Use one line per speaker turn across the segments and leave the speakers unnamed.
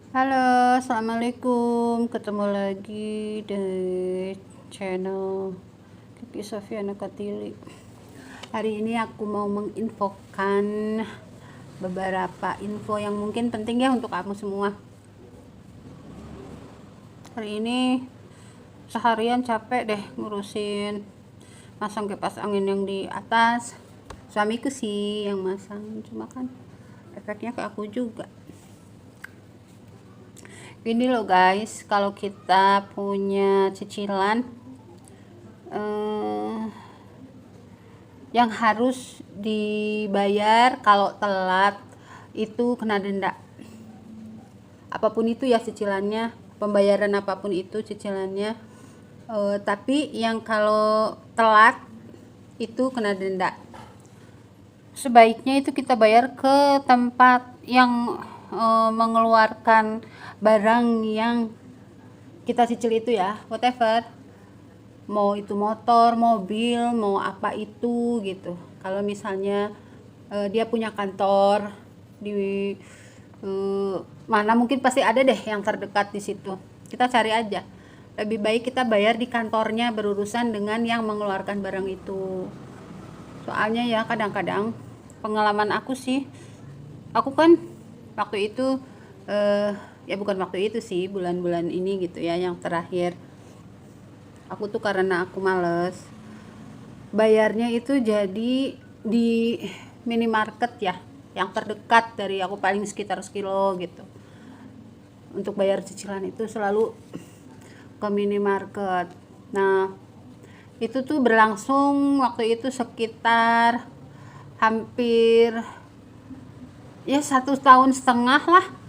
Halo, assalamualaikum. Ketemu lagi di channel Kiki Sofiana Katili. Hari ini aku mau menginfokan beberapa info yang mungkin penting ya untuk kamu semua. Hari ini seharian capek deh ngurusin masang kipas angin yang di atas. Suamiku sih yang masang, cuma kan efeknya ke aku juga. Gini loh guys, kalau kita punya cicilan yang harus dibayar, kalau telat itu kena denda. Apapun itu ya cicilannya, pembayaran apapun itu cicilannya. Tapi yang kalau telat itu kena denda. Sebaiknya itu kita bayar ke tempat yang mengeluarkan barang yang kita cicil itu ya, whatever, mau itu motor, mobil, mau apa itu gitu. Kalau misalnya dia punya kantor di mana, mungkin pasti ada deh yang terdekat di situ, kita cari aja. Lebih baik kita bayar di kantornya berurusan dengan yang mengeluarkan barang itu. Soalnya ya kadang-kadang pengalaman aku sih, aku kan waktu itu ya bukan waktu itu sih, bulan-bulan ini gitu ya, yang terakhir aku tuh karena aku males bayarnya itu, jadi di minimarket ya yang terdekat dari aku, paling sekitar sekilo gitu. Untuk bayar cicilan itu selalu ke minimarket. Nah itu tuh berlangsung waktu itu sekitar hampir ya 1,5 tahun lah.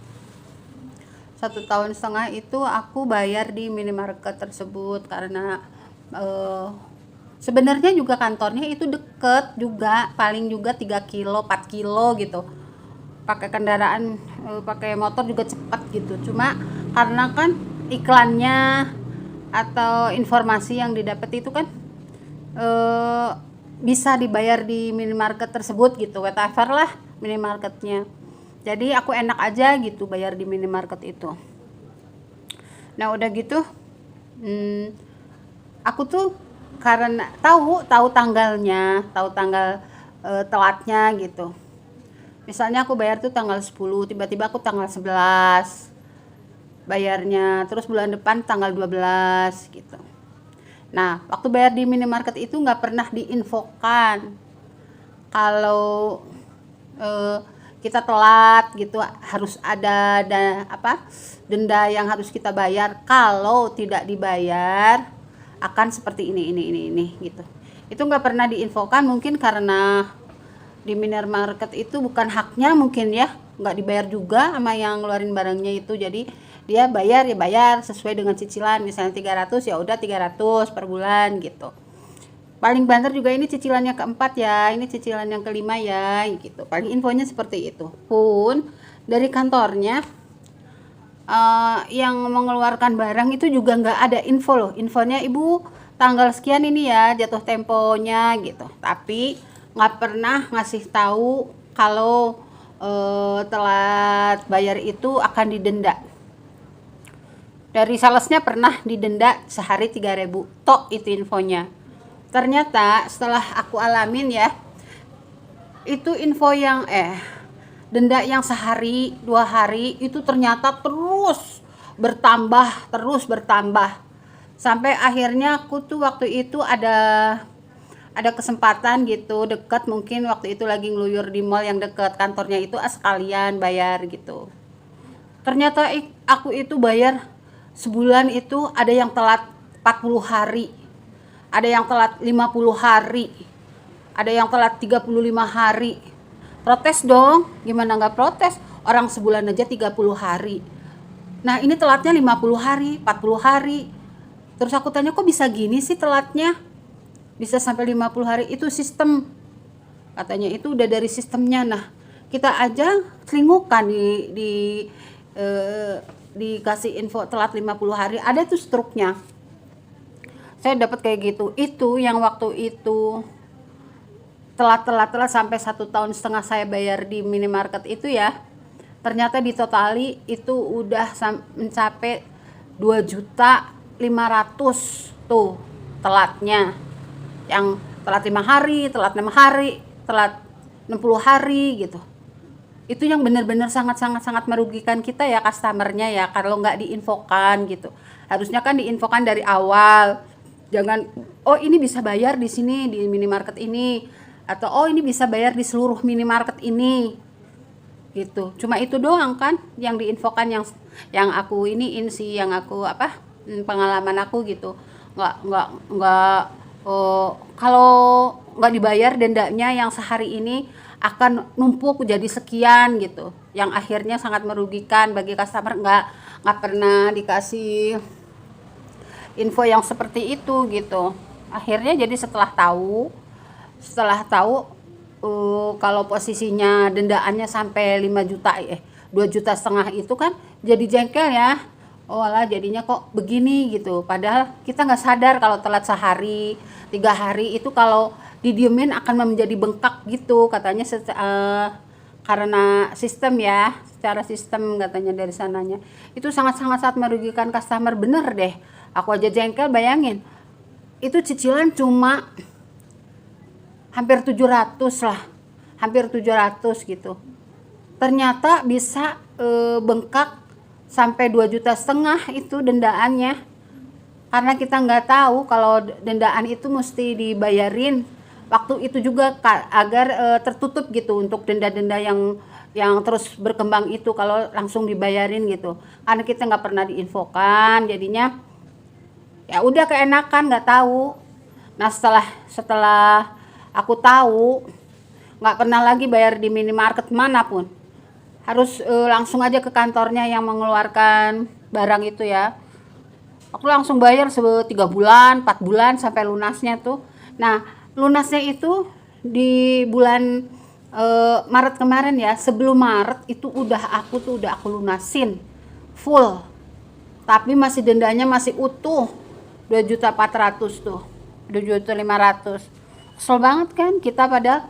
1,5 tahun itu aku bayar di minimarket tersebut karena sebenarnya juga kantornya itu deket juga, paling juga 3 kilo 4 kilo gitu. Pakai kendaraan pakai motor juga cepat gitu. Cuma karena kan iklannya atau informasi yang didapat itu kan bisa dibayar di minimarket tersebut gitu, whatever lah minimarketnya. Jadi aku enak aja gitu bayar di minimarket itu. Nah udah gitu aku tuh karena tahu tanggalnya, tahu tanggal telatnya gitu. Misalnya aku bayar tuh tanggal 10, tiba-tiba aku tanggal 11 bayarnya, terus bulan depan tanggal 12 gitu. Nah waktu bayar di minimarket itu nggak pernah diinfokan kalau kita telat gitu harus ada denda yang harus kita bayar. Kalau tidak dibayar akan seperti ini gitu. Itu nggak pernah diinfokan, mungkin karena di minimarket itu bukan haknya mungkin ya, nggak dibayar juga sama yang ngeluarin barangnya itu. Jadi dia bayar ya bayar sesuai dengan cicilan, misalnya 300 ya udah 300 per bulan gitu. Paling banter juga ini cicilannya keempat ya, ini cicilan yang kelima ya gitu. Paling infonya seperti itu. Pun dari kantornya yang mengeluarkan barang itu juga nggak ada info loh. Infonya ibu tanggal sekian ini ya jatuh temponya gitu. Tapi nggak pernah ngasih tahu kalau telat bayar itu akan didenda. Dari salesnya pernah didenda sehari 3.000, tok itu infonya. Ternyata setelah aku alamin ya, itu info yang denda yang sehari 2 hari itu ternyata terus bertambah sampai akhirnya aku tuh waktu itu ada kesempatan gitu deket, mungkin waktu itu lagi ngeluyur di mall yang deket kantornya itu, sekalian bayar gitu. Ternyata aku itu bayar sebulan itu ada yang telat 40 hari, ada yang telat 50 hari, ada yang telat 35 hari. Protes dong, gimana nggak protes? Orang sebulan aja 30 hari. Nah ini telatnya 50 hari, 40 hari. Terus aku tanya, kok bisa gini sih telatnya? Bisa sampai 50 hari, itu sistem. Katanya itu udah dari sistemnya. Nah kita aja selingukan dikasih info telat 50 hari, ada tuh struknya. Saya dapat kayak gitu. Itu yang waktu itu telat sampai 1,5 tahun saya bayar di minimarket itu ya, ternyata di totali itu udah mencapai 2.500.000 tuh telatnya, yang telat 5 hari, telat 6 hari, telat 60 hari gitu. Itu yang benar-benar sangat merugikan kita ya, customernya ya, kalau nggak diinfokan gitu. Harusnya kan diinfokan dari awal, jangan oh ini bisa bayar di sini di minimarket ini, atau oh ini bisa bayar di seluruh minimarket ini gitu. Cuma itu doang kan yang diinfokan, yang aku iniin sih, yang aku pengalaman aku gitu. Nggak kalau nggak dibayar dendanya yang sehari ini akan numpuk jadi sekian gitu, yang akhirnya sangat merugikan bagi customer. Nggak pernah dikasih info yang seperti itu gitu. Akhirnya jadi setelah tahu kalau posisinya dendaannya sampai 5 juta 2,5 juta itu kan jadi jengkel ya. Oh lah jadinya kok begini gitu, padahal kita nggak sadar kalau telat sehari 3 hari itu kalau didiemin akan menjadi bengkak gitu katanya, karena sistem ya, secara sistem katanya dari sananya itu sangat merugikan customer. Bener deh, aku aja jengkel, bayangin itu cicilan cuma hampir 700 lah, hampir 700 gitu, ternyata bisa bengkak sampai 2,5 juta itu dendaannya, karena kita nggak tahu kalau dendaan itu mesti dibayarin waktu itu juga agar tertutup gitu untuk denda-denda yang terus berkembang itu, kalau langsung dibayarin gitu, karena kita nggak pernah diinfokan, jadinya ya udah keenakan nggak tahu. Nah setelah aku tahu, nggak pernah lagi bayar di minimarket manapun, harus langsung aja ke kantornya yang mengeluarkan barang itu ya. Aku langsung bayar 3 bulan 4 bulan sampai lunasnya tuh. Nah lunasnya itu di bulan Maret kemarin ya. Sebelum Maret itu udah aku lunasin full, tapi masih dendanya masih utuh 2.400.000 tuh, 2.500.000. Kesel banget kan kita, pada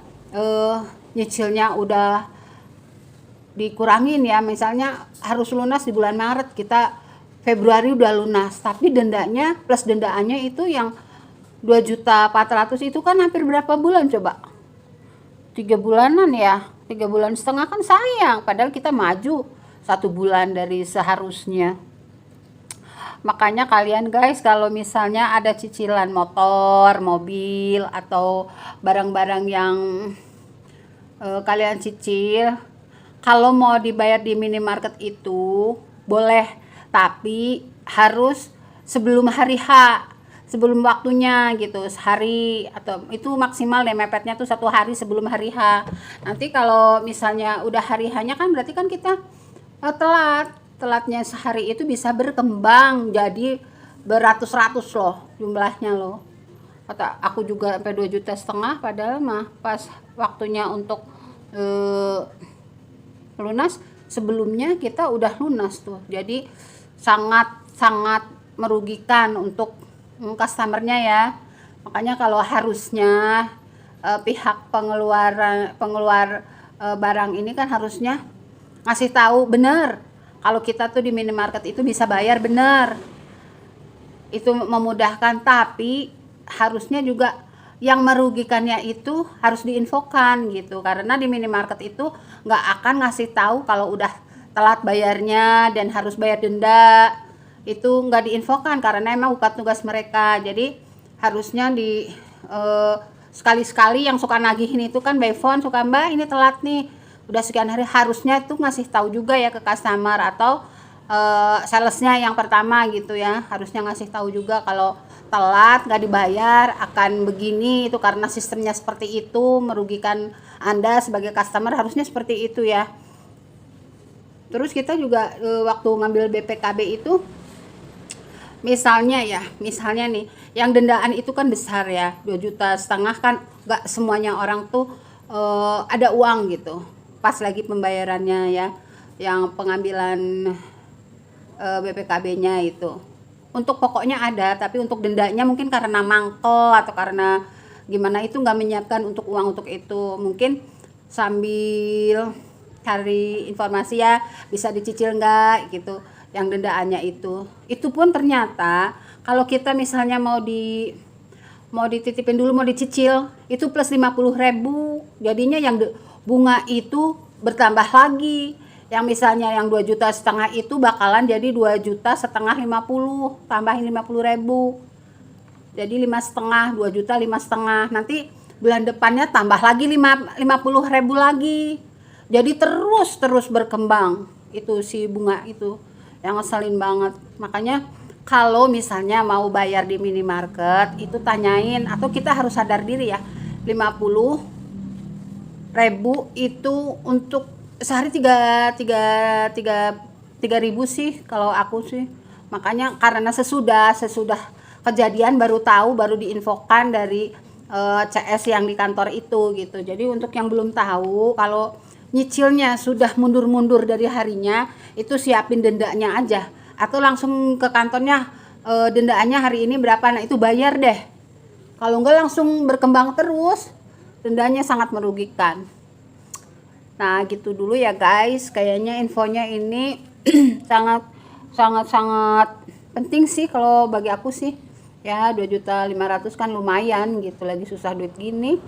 nyicilnya udah dikurangin ya, misalnya harus lunas di bulan Maret, kita Februari udah lunas, tapi dendanya plus dendaannya itu yang 2.400.000 itu kan hampir berapa bulan coba? 3 bulanan ya, 3,5 bulan kan sayang, padahal kita maju 1 bulan dari seharusnya. Makanya kalian guys, kalau misalnya ada cicilan motor, mobil, atau barang-barang yang kalian cicil, kalau mau dibayar di minimarket itu boleh, tapi harus sebelum hari H, sebelum waktunya gitu, sehari, atau itu maksimal deh mepetnya tuh 1 hari sebelum hari H. Nanti kalau misalnya udah hari H-nya kan berarti kan kita telatnya sehari itu bisa berkembang jadi beratus-ratus loh jumlahnya loh. Kata aku juga sampai 2,5 juta, padahal mah pas waktunya untuk lunas sebelumnya kita udah lunas tuh. Jadi sangat merugikan untuk customernya ya. Makanya kalau harusnya pihak pengeluar barang ini kan harusnya ngasih tahu bener kalau kita tuh di minimarket itu bisa bayar bener, itu memudahkan. Tapi harusnya juga yang merugikannya itu harus diinfokan gitu, karena di minimarket itu nggak akan ngasih tahu kalau udah telat bayarnya dan harus bayar denda, itu nggak diinfokan karena emang bukan tugas mereka. Jadi harusnya di sekali-sekali yang suka nagihin itu kan by phone, suka mbak ini telat nih udah sekian hari, harusnya itu ngasih tahu juga ya ke customer, atau salesnya yang pertama gitu ya, harusnya ngasih tahu juga kalau telat nggak dibayar akan begini, itu karena sistemnya seperti itu, merugikan Anda sebagai customer, harusnya seperti itu ya. Terus kita juga waktu ngambil BPKB itu misalnya nih yang dendaan itu kan besar ya, 2,5 juta kan nggak semuanya orang tuh ada uang gitu pas lagi pembayarannya ya, yang pengambilan BPKB-nya itu. Untuk pokoknya ada, tapi untuk dendanya mungkin karena mangkel atau karena gimana itu nggak menyiapkan untuk uang untuk itu. Mungkin sambil cari informasi ya, bisa dicicil nggak gitu yang dendaannya itu pun ternyata kalau kita misalnya mau dititipin dulu, mau dicicil itu plus 50.000, jadinya yang bunga itu bertambah lagi. Yang misalnya yang 2,5 juta itu bakalan jadi 2,5 juta 50, tambahin 50.000, jadi 5,5, 2 juta 5,5. Nanti bulan depannya tambah lagi 50.000 lagi, jadi terus berkembang itu si bunga itu, yang ngeselin banget. Makanya kalau misalnya mau bayar di minimarket itu tanyain, atau kita harus sadar diri ya, 50.000 itu untuk sehari 3.000 sih kalau aku sih. Makanya karena sesudah kejadian baru tahu, baru diinfokan dari CS yang di kantor itu gitu. Jadi untuk yang belum tahu, kalau nyicilnya sudah mundur-mundur dari harinya, itu siapin dendanya aja, atau langsung ke kantornya, dendaannya hari ini berapa, nah itu bayar deh. Kalau enggak langsung berkembang terus, dendanya sangat merugikan. Nah gitu dulu ya guys, kayaknya infonya ini sangat penting sih kalau bagi aku sih ya. 2.500.000 kan lumayan gitu, lagi susah duit gini.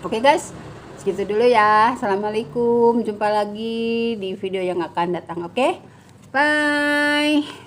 Oke guys, segitu dulu ya. Assalamualaikum, jumpa lagi di video yang akan datang. Oke, bye.